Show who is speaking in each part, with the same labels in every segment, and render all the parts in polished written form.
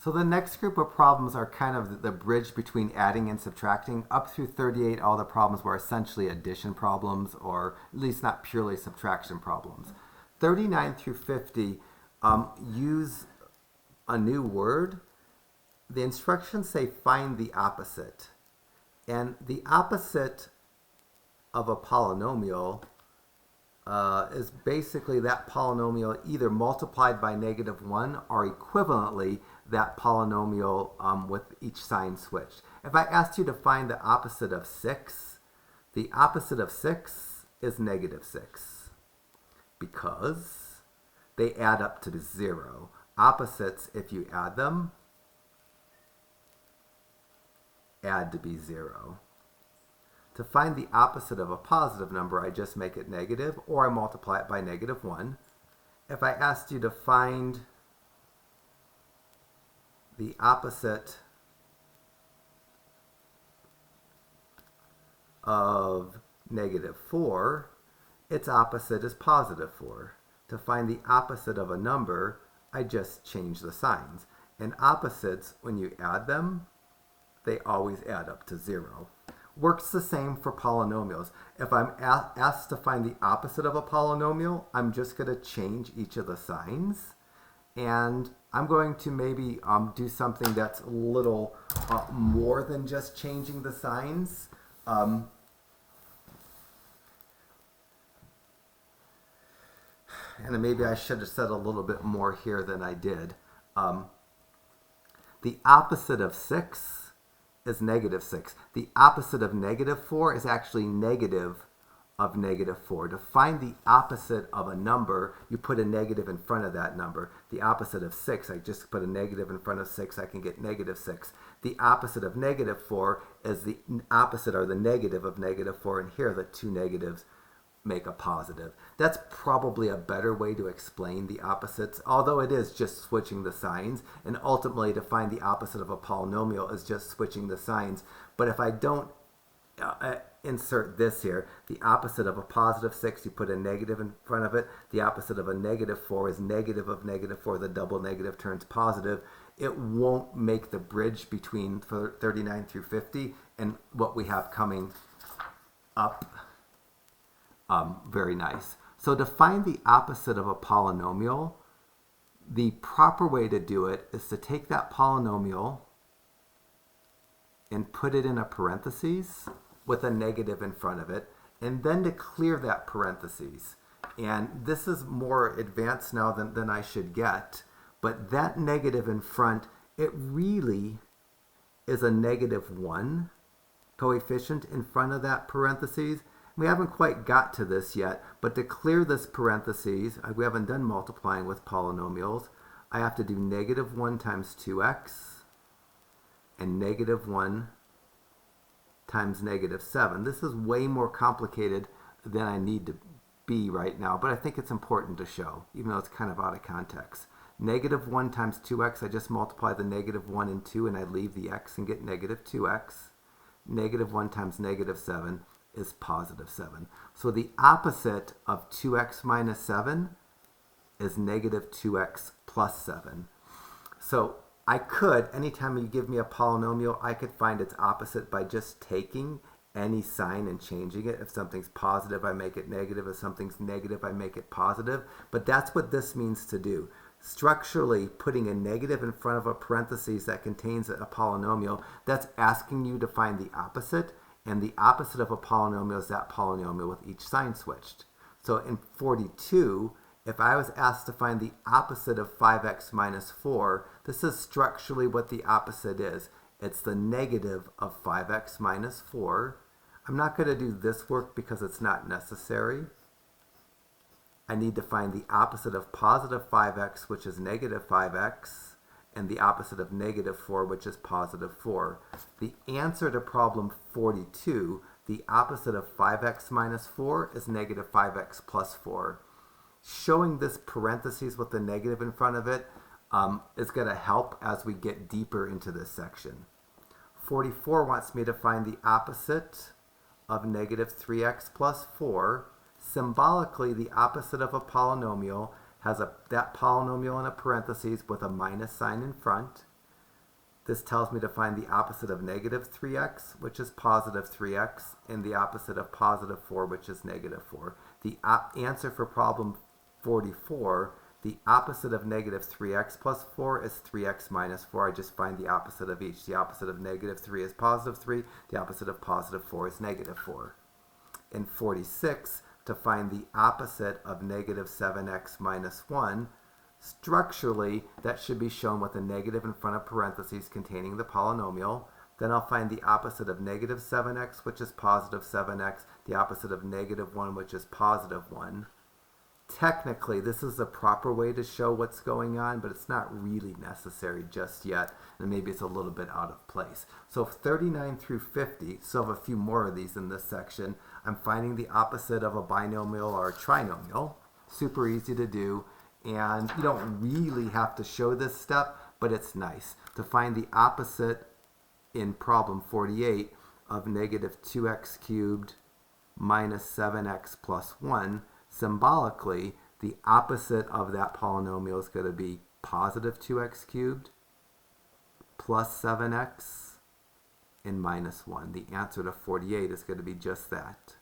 Speaker 1: So the next group of problems are kind of the bridge between adding and subtracting. Up through 38, all the problems were essentially addition problems, or at least not purely subtraction problems. 39 through 50 use a new word. The instructions say find the opposite. And the opposite of a polynomial is basically that polynomial either multiplied by -1 or equivalently that polynomial with each sign switched. If I asked you to find the opposite of 6, the opposite of 6 is -6 because they add up to 0. Opposites, if you add them, add to be 0. To find the opposite of a positive number, I just make it negative, or I multiply it by -1. If I asked you to find the opposite of -4, its opposite is +4. To find the opposite of a number, I just change the signs. And opposites, when you add them, they always add up to 0. Works the same for polynomials. If I'm asked to find the opposite of a polynomial, I'm just going to change each of the signs. And I'm going to maybe do something that's a little more than just changing the signs. And maybe I should have said a little bit more here than I did. The opposite of 6 is -6. The opposite of -4 is actually negative of -4. To find the opposite of a number, you put a negative in front of that number. The opposite of 6, I just put a negative in front of 6, I can get -6. The opposite of -4 is the opposite or the negative of -4, and here the two negatives make a positive. That's probably a better way to explain the opposites, although it is just switching the signs, and ultimately to find the opposite of a polynomial is just switching the signs. But if I don't insert this here, the opposite of a +6, you put a negative in front of it. The opposite of a -4 is negative of -4. The double negative turns positive. It won't make the bridge between 39 through 50 and what we have coming up very nice. So to find the opposite of a polynomial, the proper way to do it is to take that polynomial and put it in a parentheses with a negative in front of it, and then to clear that parentheses. And this is more advanced now than I should get, but that negative in front, it really is a -1 coefficient in front of that parentheses. We haven't quite got to this yet, but to clear this parentheses, we haven't done multiplying with polynomials. I have to do -1 times 2x and -1 times -7. This is way more complicated than I need to be right now, but I think it's important to show, even though it's kind of out of context. -1 times 2x, I just multiply the -1 and 2, and I leave the x and get -2x. -1 times -7 is +7. So the opposite of 2x minus 7 is -2x plus 7. So I could, anytime you give me a polynomial, I could find its opposite by just taking any sign and changing it. If something's positive, I make it negative. If something's negative, I make it positive. But that's what this means to do. Structurally, putting a negative in front of a parentheses that contains a polynomial, that's asking you to find the opposite. And the opposite of a polynomial is that polynomial with each sign switched. So in 42, if I was asked to find the opposite of 5x minus 4, this is structurally what the opposite is. It's the negative of 5x minus 4. I'm not going to do this work because it's not necessary. I need to find the opposite of positive 5x, which is negative 5x, and the opposite of -4, which is +4. The answer to problem 42, the opposite of 5x minus 4 is -5x plus 4. Showing this parentheses with the negative in front of it is going to help as we get deeper into this section. 44 wants me to find the opposite of -3x plus 4. Symbolically, the opposite of a polynomial has that polynomial in a parentheses with a minus sign in front. This tells me to find the opposite of negative 3x, which is positive 3x, and the opposite of positive 4, which is negative 4. The answer for problem 44, the opposite of negative 3x plus 4 is 3x minus 4. I just find the opposite of each. The opposite of negative 3 is positive 3. The opposite of positive 4 is negative 4. In 46, to find the opposite of negative 7x minus 1, structurally, that should be shown with a negative in front of parentheses containing the polynomial. Then I'll find the opposite of negative 7x, which is positive 7x, the opposite of negative 1, which is positive 1. Technically, this is the proper way to show what's going on, but it's not really necessary just yet, and maybe it's a little bit out of place. So 39 through 50, so I have a few more of these in this section. I'm finding the opposite of a binomial or a trinomial. Super easy to do. And you don't really have to show this step, but it's nice. To find the opposite in problem 48 of negative 2x cubed minus 7x plus 1, symbolically, the opposite of that polynomial is going to be positive 2x cubed plus 7x and minus 1. The answer to 48 is going to be just that.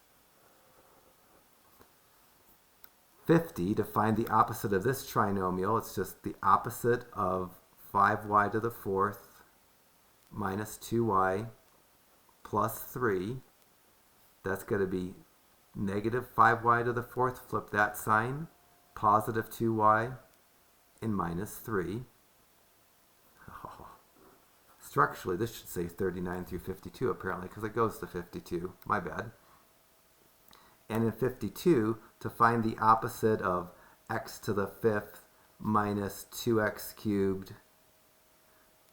Speaker 1: 50, to find the opposite of this trinomial, it's just the opposite of 5y to the fourth minus 2y plus 3. That's going to be negative 5y to the fourth, flip that sign, positive 2y, and minus 3. Oh. Structurally, this should say 39 through 52, apparently, because it goes to 52. My bad. And in 52, to find the opposite of x to the fifth minus 2x cubed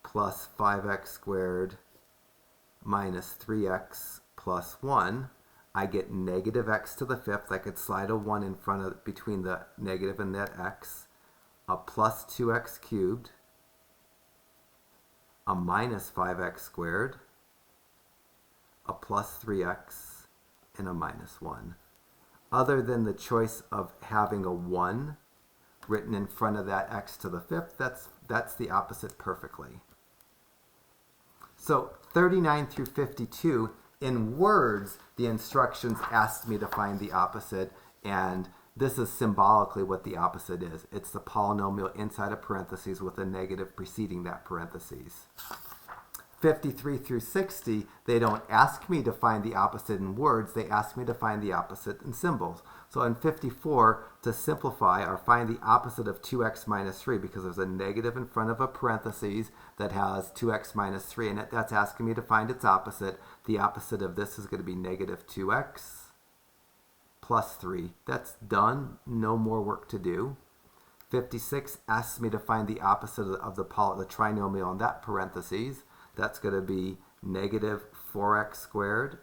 Speaker 1: plus 5x squared minus 3x plus 1, I get negative x to the fifth. I could slide a 1 in front of between the negative and that x, a plus 2x cubed, a minus 5x squared, a plus 3x, and a minus 1. Other than the choice of having a 1 written in front of that x to the fifth, that's the opposite perfectly. So 39 through 52, in words, the instructions asked me to find the opposite, and this is symbolically what the opposite is. It's the polynomial inside a parentheses with a negative preceding that parentheses. 53 through 60, they don't ask me to find the opposite in words, they ask me to find the opposite in symbols. So in 54, to simplify or find the opposite of 2x minus 3, because there's a negative in front of a parentheses that has 2x minus 3 in it, that's asking me to find its opposite. The opposite of this is going to be negative 2x plus 3. That's done, no more work to do. 56 asks me to find the opposite of the trinomial in that parentheses. That's going to be negative 4x squared.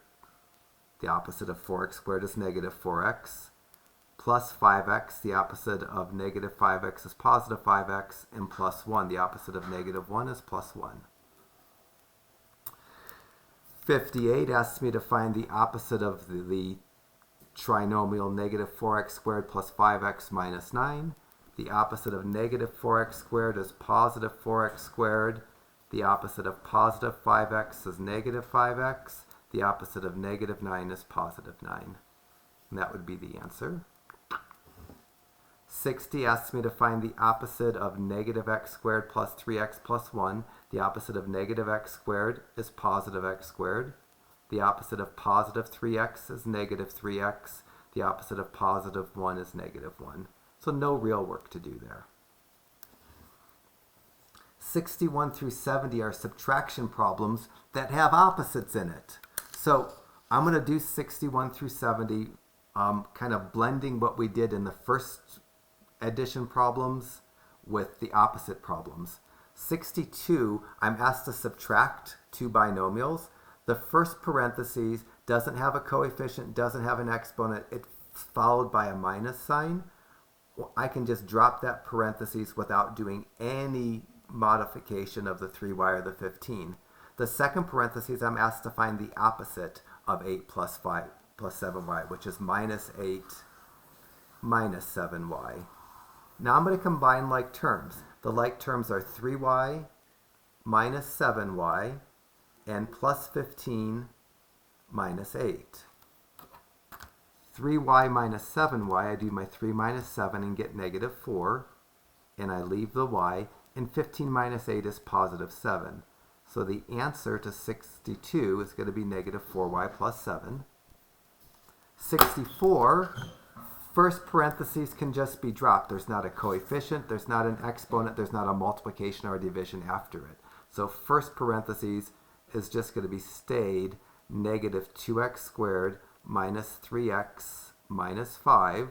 Speaker 1: The opposite of 4x squared is negative 4x. Plus 5x, the opposite of negative 5x is positive 5x. And plus 1, the opposite of negative 1 is plus 1. 58 asks me to find the opposite of the trinomial negative 4x squared plus 5x minus 9. The opposite of negative 4x squared is positive 4x squared. The opposite of positive 5x is negative 5x. The opposite of negative 9 is positive 9. And that would be the answer. 60 asks me to find the opposite of negative x squared plus 3x plus 1. The opposite of negative x squared is positive x squared. The opposite of positive 3x is negative 3x. The opposite of positive 1 is negative 1. So no real work to do there. 61 through 70 are subtraction problems that have opposites in it. So I'm going to do 61 through 70, kind of blending what we did in the first addition problems with the opposite problems. 62, I'm asked to subtract two binomials. The first parentheses doesn't have a coefficient, doesn't have an exponent. It's followed by a minus sign. I can just drop that parentheses without doing any modification of the 3y or the 15. The second parentheses, I'm asked to find the opposite of 8 plus 5 plus 7y, which is minus 8 minus 7y. Now I'm going to combine like terms. The like terms are 3y minus 7y, and plus 15 minus 8. 3y minus 7y, I do my 3 minus 7 and get negative 4, and I leave the y, and 15 minus 8 is positive 7. So the answer to 62 is going to be negative 4y plus 7. 64, first parentheses can just be dropped. There's not a coefficient, there's not an exponent, there's not a multiplication or a division after it. So first parentheses is just going to be stayed negative 2x squared minus 3x minus 5.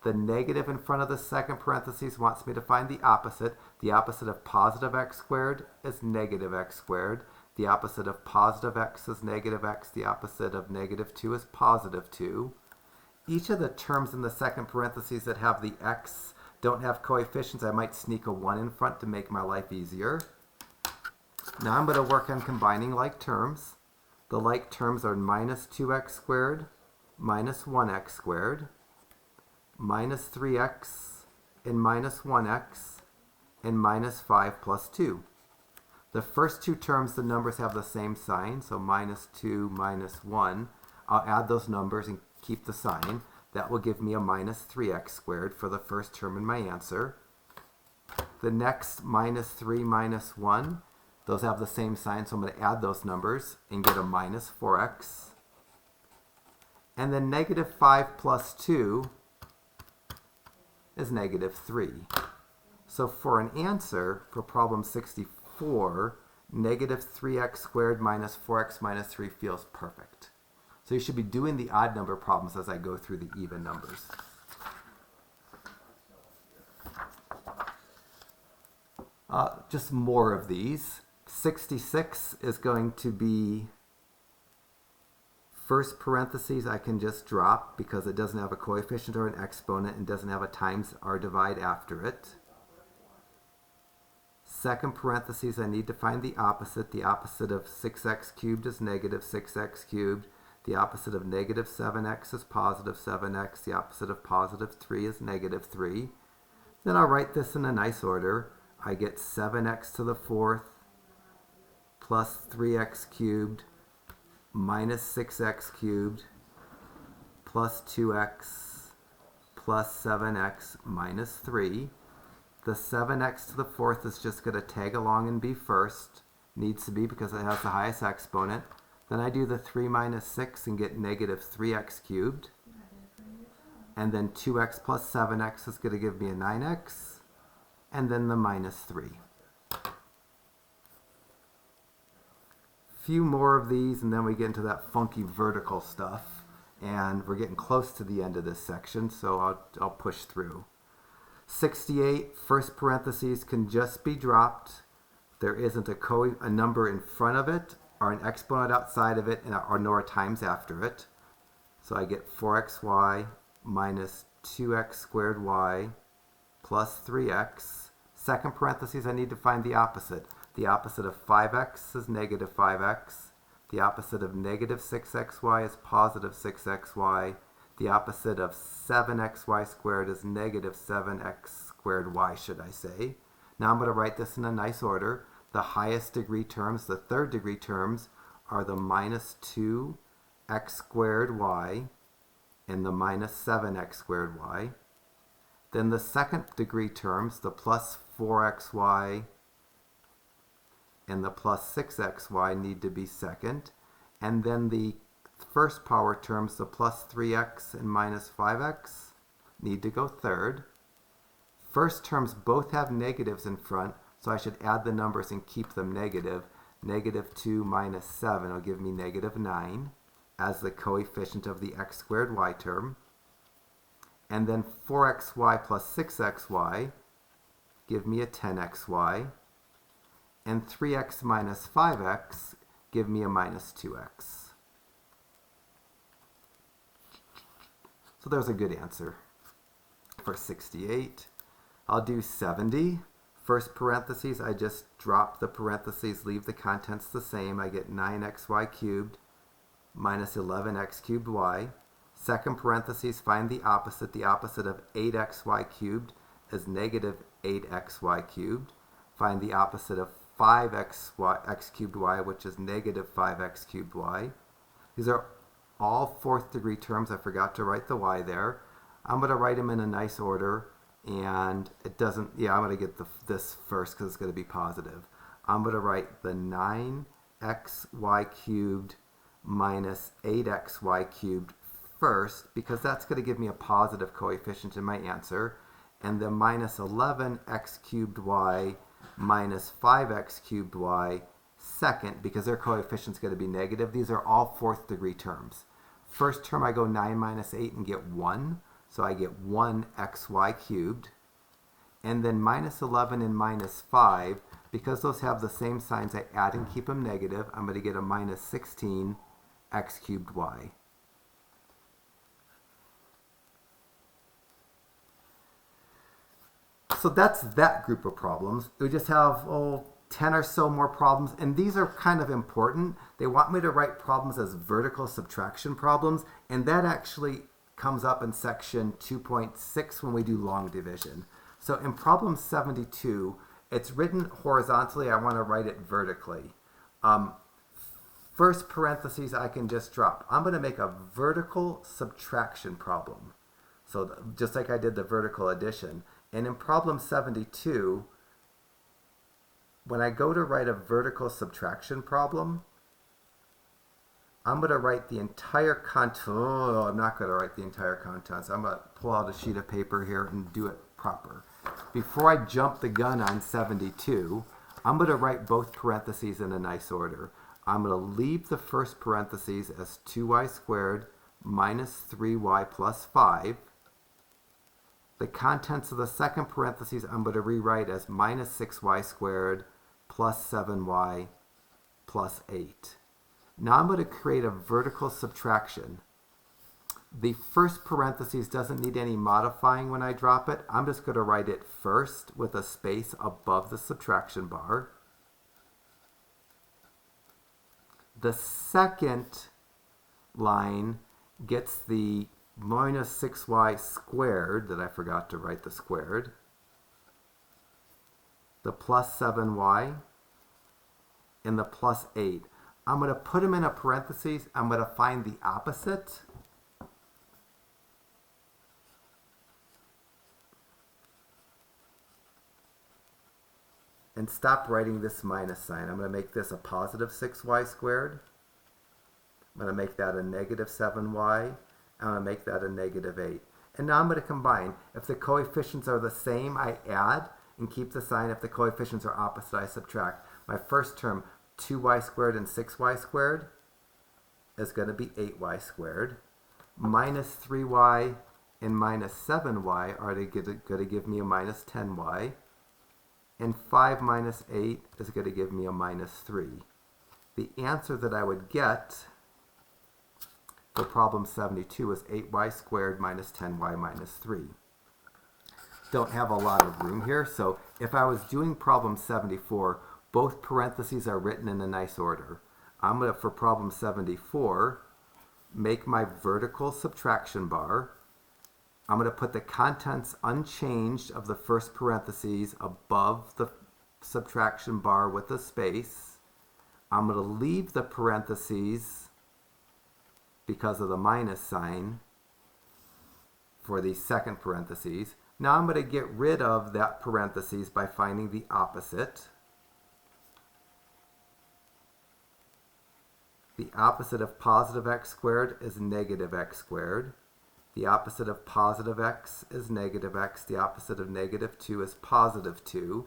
Speaker 1: The negative in front of the second parentheses wants me to find the opposite. The opposite of positive x squared is negative x squared. The opposite of positive x is negative x. The opposite of negative 2 is positive 2. Each of the terms in the second parentheses that have the x don't have coefficients. I might sneak a 1 in front to make my life easier. Now I'm going to work on combining like terms. The like terms are minus 2x squared minus 1x squared, minus 3x and minus 1x, and minus 5 plus 2. The first two terms, the numbers have the same sign, so minus 2, minus 1. I'll add those numbers and keep the sign. That will give me a minus 3x squared for the first term in my answer. The next, minus 3 minus 1, those have the same sign, so I'm going to add those numbers and get a minus 4x. And then negative 5 plus 2 is negative 3. So for an answer, for problem 64, negative 3x squared minus 4x minus 3 feels perfect. So you should be doing the odd number problems as I go through the even numbers. Just more of these. 66 is going to be first parentheses I can just drop because it doesn't have a coefficient or an exponent and doesn't have a times or divide after it. Second parentheses, I need to find the opposite. The opposite of 6x cubed is negative 6x cubed. The opposite of negative 7x is positive 7x. The opposite of positive 3 is negative 3. Then I'll write this in a nice order. I get 7x to the fourth plus 3x cubed minus 6x cubed plus 2x plus 7x minus 3. The 7x to the fourth is just going to tag along and be first. Needs to be because it has the highest exponent. Then I do the 3 minus 6 and get negative 3x cubed. And then 2x plus 7x is going to give me a 9x. And then the minus 3. Few more of these and then we get into that funky vertical stuff. And we're getting close to the end of this section, so I'll push through. 68, first parentheses can just be dropped. There isn't a number in front of it or an exponent outside of it or nor a times after it. So I get 4xy minus 2x squared y plus 3x. Second parentheses, I need to find the opposite. The opposite of 5x is negative 5x. The opposite of negative 6xy is positive 6xy. The opposite of 7xy squared is negative 7x squared y, should I say. Now I'm going to write this in a nice order. The highest degree terms, the third degree terms, are the minus 2x squared y and the minus 7x squared y. Then the second degree terms, the plus 4xy and the plus 6xy, need to be second. And then the first power terms, the plus 3x and minus 5x, need to go third. First terms both have negatives in front, so I should add the numbers and keep them negative. Negative 2 minus 7 will give me negative 9 as the coefficient of the x squared y term. And then 4xy plus 6xy give me a 10xy. And 3x minus 5x give me a minus 2x. So there's a good answer for 68. I'll do 70. First parentheses, I just drop the parentheses, leave the contents the same. I get 9xy cubed minus 11x cubed y. Second parentheses, find the opposite. The opposite of 8xy cubed is negative 8xy cubed. Find the opposite of x cubed y, which is negative 5x cubed y. These are all fourth degree terms. I forgot to write the y there. I'm going to write them in a nice order, and it doesn't, yeah, I'm going to get this first because it's going to be positive. I'm going to write the 9xy cubed minus 8xy cubed first, because that's going to give me a positive coefficient in my answer, and the minus 11x cubed y minus 5x cubed y second, because their coefficient is going to be negative. These are all fourth degree terms. First term, I go 9 minus 8 and get 1, so I get 1xy cubed. And then minus 11 and minus 5, because those have the same signs, I add and keep them negative. I'm going to get a minus 16 x cubed y. So that's that group of problems. We just have 10 or so more problems, and these are kind of important. They want me to write problems as vertical subtraction problems, and that actually comes up in section 2.6 when we do long division. So in problem 72, it's written horizontally. I want to write it vertically. First parentheses I can just drop. I'm going to make a vertical subtraction problem. So just like I did the vertical addition. And in problem 72, when I go to write a vertical subtraction problem, I'm going to write the entire content. Oh, I'm not going to write the entire contents. I'm going to pull out a sheet of paper here and do it proper. Before I jump the gun on 72, I'm going to write both parentheses in a nice order. I'm going to leave the first parentheses as 2y squared minus 3y plus 5. The contents of the second parentheses I'm going to rewrite as minus 6y squared plus 7y plus 8. Now I'm going to create a vertical subtraction. The first parentheses doesn't need any modifying when I drop it. I'm just going to write it first with a space above the subtraction bar. The second line gets the minus 6y squared, that I forgot to write the squared, the plus 7y, and the plus 8. I'm going to put them in a parentheses. I'm going to find the opposite. And stop writing this minus sign. I'm going to make this a positive 6y squared. I'm going to make that a negative 7y. I'm going to make that a negative 8. And now I'm going to combine. If the coefficients are the same, I add and keep the sign. If the coefficients are opposite, I subtract. My first term, 2y squared and 6y squared, is going to be 8y squared. Minus 3y and minus 7y are going to give me a minus 10y. And 5 minus 8 is going to give me a minus 3. The answer that I would get for problem 72 is 8y squared minus 10y minus 3. Don't have a lot of room here, so if I was doing problem 74, both parentheses are written in a nice order. I'm going to, for problem 74, make my vertical subtraction bar. I'm going to put the contents unchanged of the first parentheses above the subtraction bar with a space. I'm going to leave the parentheses because of the minus sign for the second parentheses. Now I'm going to get rid of that parentheses by finding the opposite. The opposite of positive x squared is negative x squared. The opposite of positive x is negative x. The opposite of negative 2 is positive 2.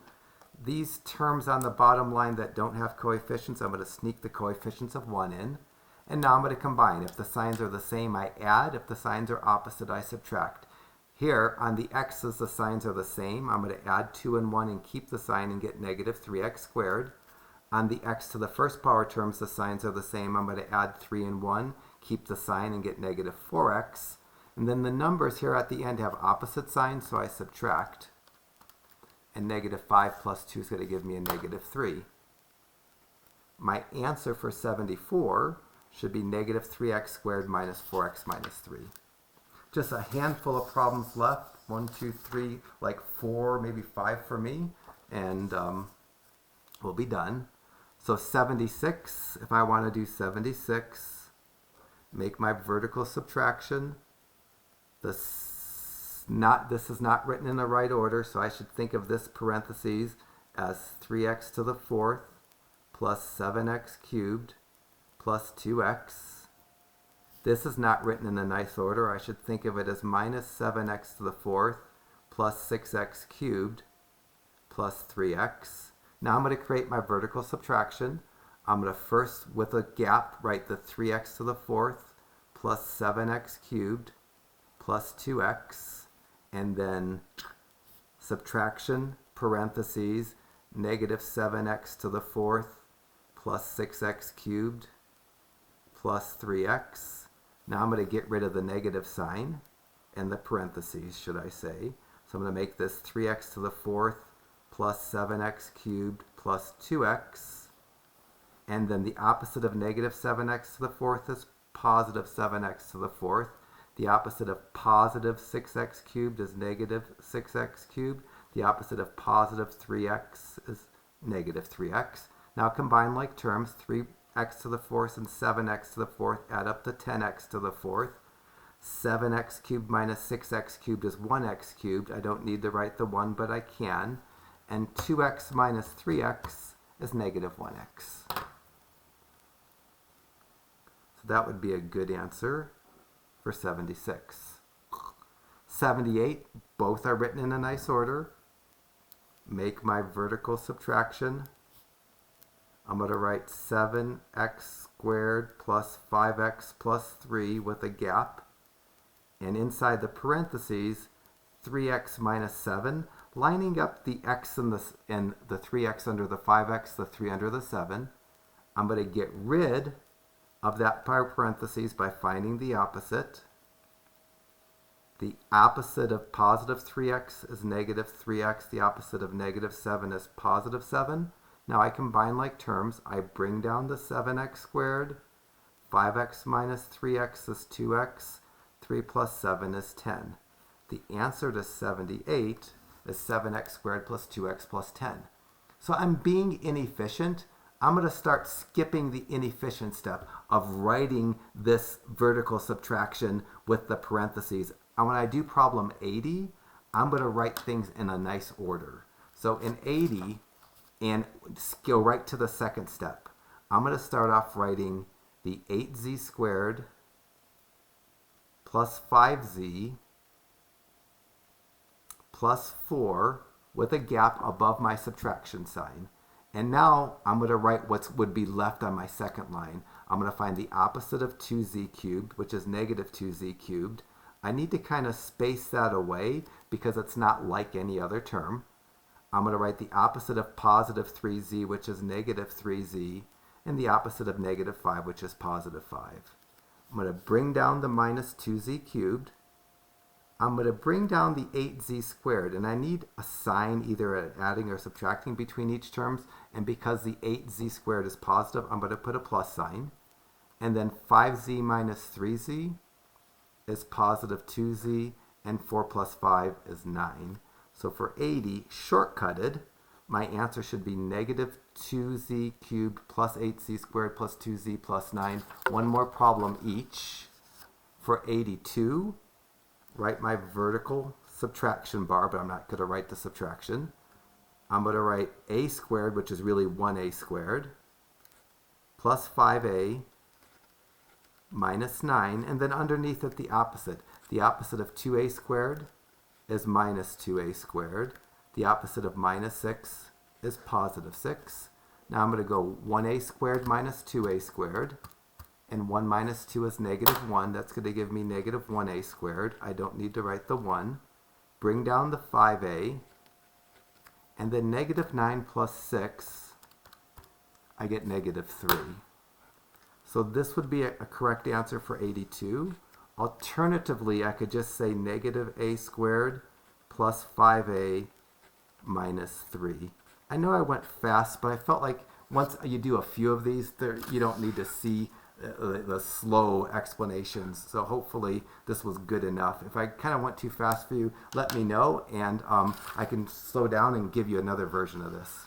Speaker 1: These terms on the bottom line that don't have coefficients, I'm going to sneak the coefficients of 1 in. And now I'm going to combine. If the signs are the same, I add. If the signs are opposite, I subtract. Here, on the x's, the signs are the same. I'm going to add 2 and 1 and keep the sign and get negative 3x squared. On the x to the first power terms, the signs are the same. I'm going to add 3 and 1, keep the sign, and get negative 4x. And then the numbers here at the end have opposite signs, so I subtract. And negative 5 plus 2 is going to give me a negative 3. My answer for 74 should be negative 3x squared minus 4x minus 3. Just a handful of problems left. 1, 2, 3, like 4, maybe 5 for me. And will be done. So 76, if I want to do 76, make my vertical subtraction. This is not written in the right order, so I should think of this parentheses as 3x to the fourth plus 7x cubed plus 2x. This is not written in a nice order. I should think of it as minus 7x to the fourth plus 6x cubed plus 3x. Now I'm going to create my vertical subtraction. I'm going to first, with a gap, write the 3x to the fourth plus 7x cubed plus 2x, and then subtraction, parentheses, negative 7x to the fourth plus 6x cubed plus 3x. Now I'm going to get rid of the negative sign and the parentheses, should I say. So I'm going to make this 3x to the fourth plus 7x cubed plus 2x. And then the opposite of negative 7x to the fourth is positive 7x to the fourth. The opposite of positive 6x cubed is negative 6x cubed. The opposite of positive 3x is negative 3x. Now combine like terms. 3x to the fourth and 7x to the fourth add up to 10x to the fourth. 7x cubed minus 6x cubed is 1x cubed. I don't need to write the 1, but I can. And 2x minus 3x is negative 1x. So that would be a good answer for 76. 78, both are written in a nice order. Make my vertical subtraction. I'm going to write 7x squared plus 5x plus 3 with a gap. And inside the parentheses, 3x minus 7, lining up the x and the 3x under the 5x, the 3 under the 7. I'm going to get rid of that parentheses by finding the opposite. The opposite of positive 3x is negative 3x. The opposite of negative 7 is positive 7. Now I combine like terms. I bring down the 7x squared. 5x minus 3x is 2x. 3 plus 7 is 10. The answer to 78 is 7x squared plus 2x plus 10. So I'm being inefficient. I'm going to start skipping the inefficient step of writing this vertical subtraction with the parentheses. And when I do problem 80, I'm going to write things in a nice order. So in 80, and go right to the second step, I'm going to start off writing the 8z squared plus 5z plus 4 with a gap above my subtraction sign. And now I'm going to write what would be left on my second line. I'm going to find the opposite of 2z cubed, which is negative 2z cubed. I need to kind of space that away because it's not like any other term. I'm going to write the opposite of positive 3z, which is negative 3z, and the opposite of negative 5, which is positive 5. I'm going to bring down the minus 2z cubed. I'm going to bring down the 8z squared, and I need a sign either adding or subtracting between each terms, and because the 8z squared is positive, I'm going to put a plus sign. And then 5z minus 3z is positive 2z, and 4 plus 5 is 9. So for 80, shortcutted, my answer should be negative 2z cubed plus 8z squared plus 2z plus 9. One more problem each. For 82, write my vertical subtraction bar, but I'm not going to write the subtraction. I'm going to write a squared, which is really 1a squared, plus 5a minus 9, and then underneath it the opposite. The opposite of 2a squared is minus 2a squared. The opposite of minus 6 is positive 6. Now I'm going to go 1a squared minus 2a squared. And 1 minus 2 is negative 1. That's going to give me negative 1a squared. I don't need to write the 1. Bring down the 5a. And then negative 9 plus 6, I get negative 3. So this would be a correct answer for 82. Alternatively, I could just say negative a squared plus 5a minus 3. I know I went fast, but I felt like once you do a few of these, you don't need to see the slow explanations. So hopefully this was good enough. If I kind of went too fast for you, let me know, and I can slow down and give you another version of this.